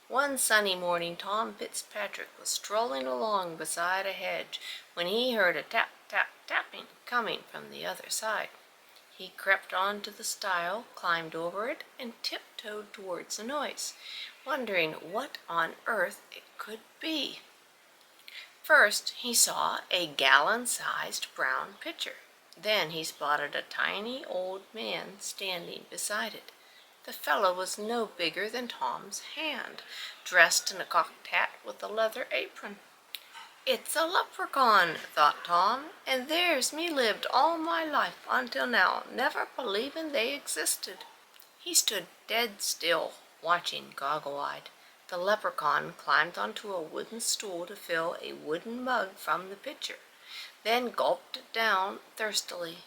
One sunny morning Tom Fitzpatrick was strolling along beside a hedge when he heard a tap, tap, tapping coming from the other side. He crept on to the stile, climbed over it, and tiptoed towards the noise, wondering what on earth it could be. First he saw a gallon-sized brown pitcher. Then he spotted a tiny old man standing beside it. The fellow was no bigger than Tom's hand, dressed in a cocked hat with a leather apron. "It's a leprechaun," thought Tom, "and there's me lived all my life until now, never believing they existed." He stood dead still, watching goggle-eyed. The leprechaun climbed onto a wooden stool to fill a wooden mug from the pitcher, then gulped it down thirstily.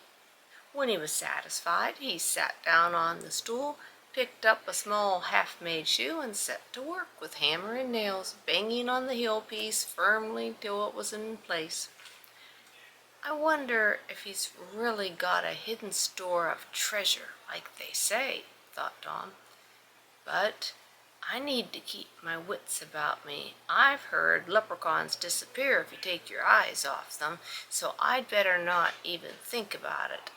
When he was satisfied, he sat down on the stool, picked up a small half-made shoe, and set to work with hammer and nails, banging on the heel piece firmly till it was in place. "I wonder if he's really got a hidden store of treasure, like they say," thought Tom. "But I need to keep my wits about me. I've heard leprechauns disappear if you take your eyes off them, so I'd better not even think about it.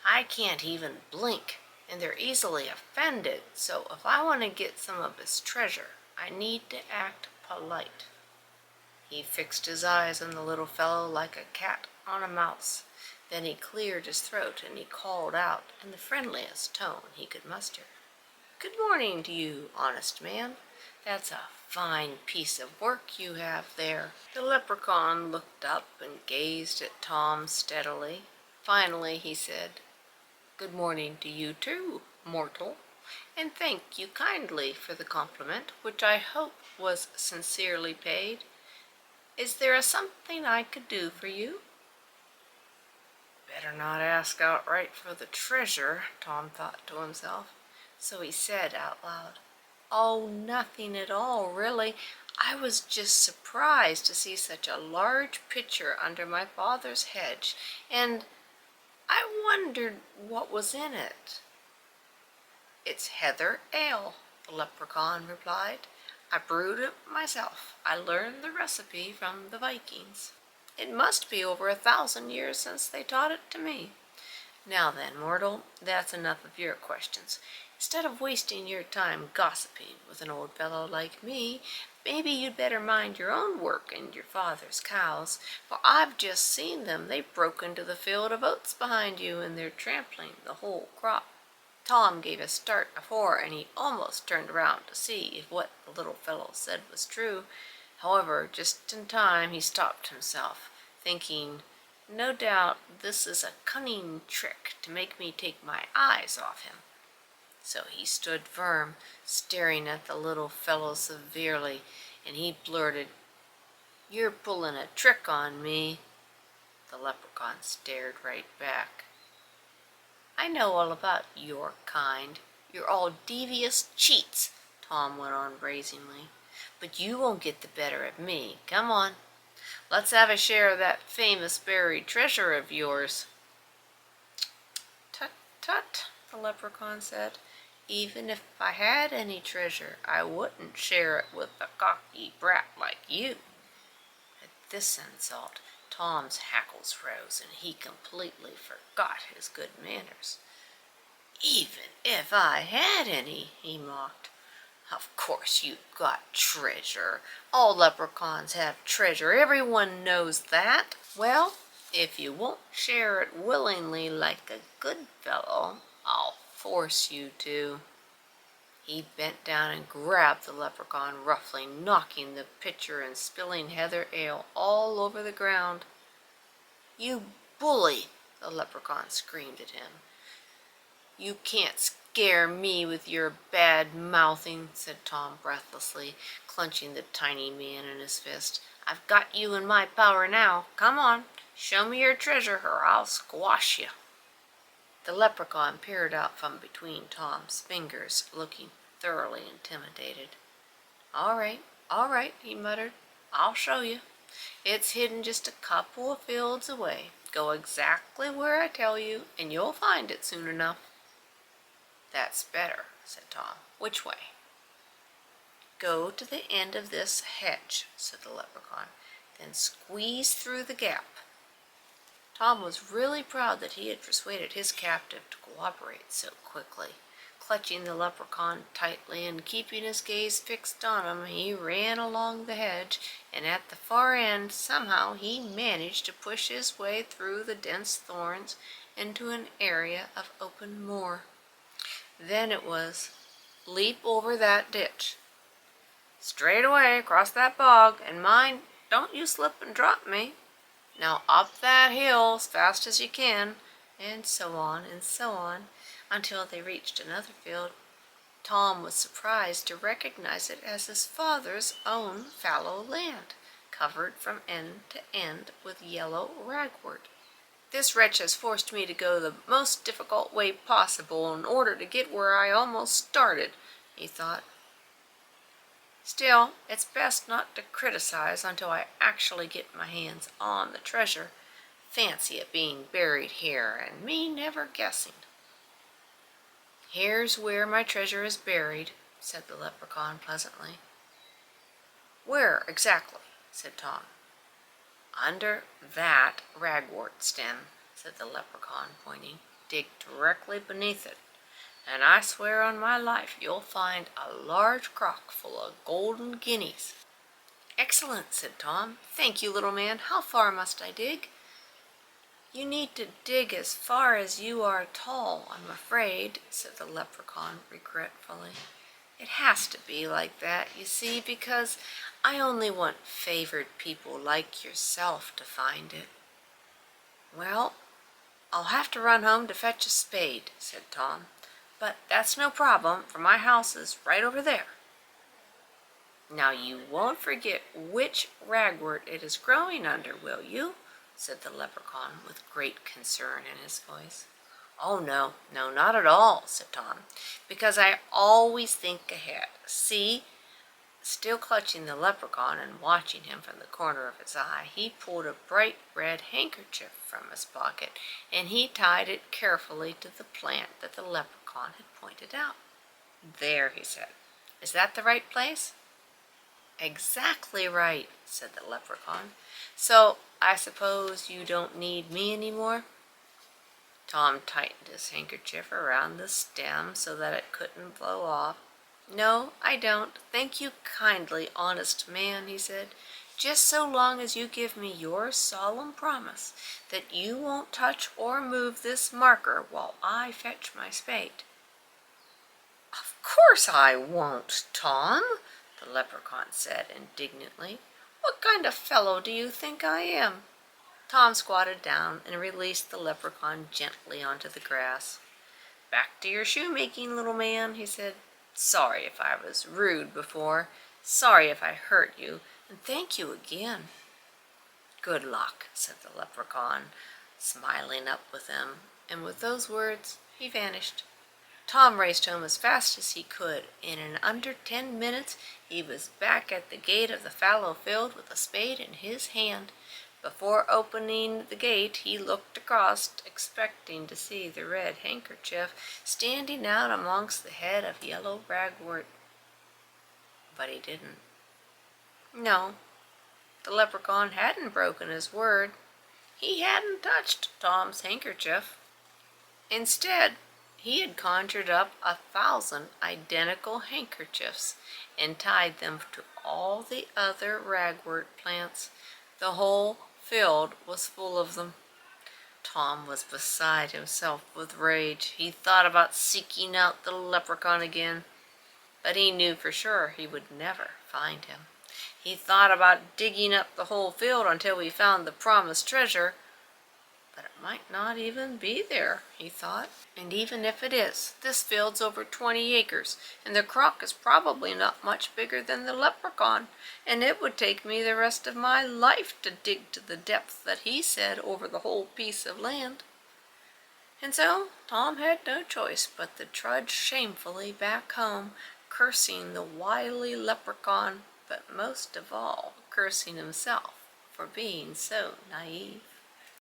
I can't even blink, and they're easily offended, so if I want to get some of his treasure, I need to act polite." He fixed his eyes on the little fellow like a cat on a mouse. Then he cleared his throat and he called out in the friendliest tone he could muster, "Good morning to you, honest man. That's a fine piece of work you have there." The leprechaun looked up and gazed at Tom steadily. Finally he said, "Good morning to you too, mortal, and thank you kindly for the compliment, which I hope was sincerely paid. Is there something I could do for you?" "Better not ask outright for the treasure," Tom thought to himself. So he said out loud, "Oh, nothing at all, really. I was just surprised to see such a large pitcher under my father's hedge, and I wondered what was in it." "It's heather ale," the leprechaun replied. "I brewed it myself. I learned the recipe from the Vikings. It must be over 1,000 years since they taught it to me. Now then, mortal, that's enough of your questions. Instead of wasting your time gossiping with an old fellow like me, maybe you'd better mind your own work and your father's cows, for I've just seen them. They broke into the field of oats behind you, and they're trampling the whole crop." Tom gave a start of horror, and he almost turned around to see if what the little fellow said was true. However, just in time he stopped himself, thinking, "No doubt this is a cunning trick to make me take my eyes off him." So he stood firm, staring at the little fellow severely, and he blurted, "You're pulling a trick on me." The leprechaun stared right back. "I know all about your kind. You're all devious cheats," Tom went on brazenly. "But you won't get the better of me. Come on. Let's have a share of that famous buried treasure of yours." "Tut, tut," the leprechaun said. "Even if I had any treasure, I wouldn't share it with a cocky brat like you." At this insult, Tom's hackles rose, and he completely forgot his good manners. "Even if I had any," he mocked. "Of course you've got treasure. All leprechauns have treasure. Everyone knows that. Well, if you won't share it willingly like a good fellow, I'll force you to." He bent down and grabbed the leprechaun roughly, knocking the pitcher and spilling heather ale all over the ground. "You bully!" the leprechaun screamed at him. "You can't scare me with your bad mouthing," said Tom breathlessly, clenching the tiny man in his fist. "I've got you in my power now. Come on, show me your treasure, or I'll squash you." The leprechaun peered out from between Tom's fingers, looking thoroughly intimidated. All right," he muttered. "I'll show you. It's hidden just a couple of fields away. Go exactly where I tell you, and you'll find it soon enough." "That's better," said Tom. "Which way?" Go to the end of this hedge, said the leprechaun, then squeeze through the gap. Tom was really proud that he had persuaded his captive to cooperate so quickly. Clutching the leprechaun tightly and keeping his gaze fixed on him, he ran along the hedge, and at the far end somehow he managed to push his way through the dense thorns into an area of open moor. Then it was, leap over that ditch. Straight away across that bog, and mind, don't you slip and drop me. Now up that hill as fast as you can, and so on, until they reached another field. Tom was surprised to recognize it as his father's own fallow land, covered from end to end with yellow ragwort. This wretch has forced me to go the most difficult way possible in order to get where I almost started, he thought. Still, it's best not to criticize until I actually get my hands on the treasure. Fancy it being buried here, and me never guessing. Here's where my treasure is buried, said the leprechaun pleasantly. Where exactly? Said Tom. Under that ragwort stem, said the leprechaun, pointing. Dig directly beneath it, and I swear on my life you'll find a large crock full of golden guineas. Excellent, said Tom. Thank you, little man. How far must I dig? You need to dig as far as you are tall, I'm afraid, said the leprechaun regretfully. It has to be like that, you see, because I only want favored people like yourself to find it. Well, I'll have to run home to fetch a spade, said Tom. But that's no problem, for my house is right over there. Now you won't forget which ragwort it is growing under, will you? Said the leprechaun with great concern in his voice. Oh, no, not at all, said Tom, because I always think ahead. See? Still clutching the leprechaun and watching him from the corner of his eye, he pulled a bright red handkerchief from his pocket, and he tied it carefully to the plant that the leprechaun had pointed out. There, he said. Is that the right place? Exactly right, said the leprechaun. So I suppose you don't need me any more? Tom tightened his handkerchief around the stem so that it couldn't blow off. No, I don't. Thank you kindly, honest man, he said, just so long as you give me your solemn promise that you won't touch or move this marker while I fetch my spade. Of course I won't, Tom, the leprechaun said indignantly. What kind of fellow do you think I am? Tom squatted down and released the leprechaun gently onto the grass. Back to your shoemaking, little man, he said. Sorry if I was rude before. Sorry if I hurt you, and thank you again. Good luck, said the leprechaun, smiling up with him, and with those words he vanished. Tom raced home as fast as he could, and in under 10 minutes he was back at the gate of the fallow field with a spade in his hand. Before opening the gate, he looked across, expecting to see the red handkerchief standing out amongst the head of yellow ragwort. But he didn't. No, the leprechaun hadn't broken his word. He hadn't touched Tom's handkerchief. Instead, he had conjured up 1,000 identical handkerchiefs and tied them to all the other ragwort plants. The whole field was full of them. Tom was beside himself with rage. He thought about seeking out the leprechaun again, but he knew for sure he would never find him. He thought about digging up the whole field until he found the promised treasure, but it might not even be there, he thought. And even if it is, this field's over 20 acres, and the crock is probably not much bigger than the leprechaun, and it would take me the rest of my life to dig to the depth that he said over the whole piece of land. And so Tom had no choice but to trudge shamefully back home, cursing the wily leprechaun, but most of all cursing himself for being so naive.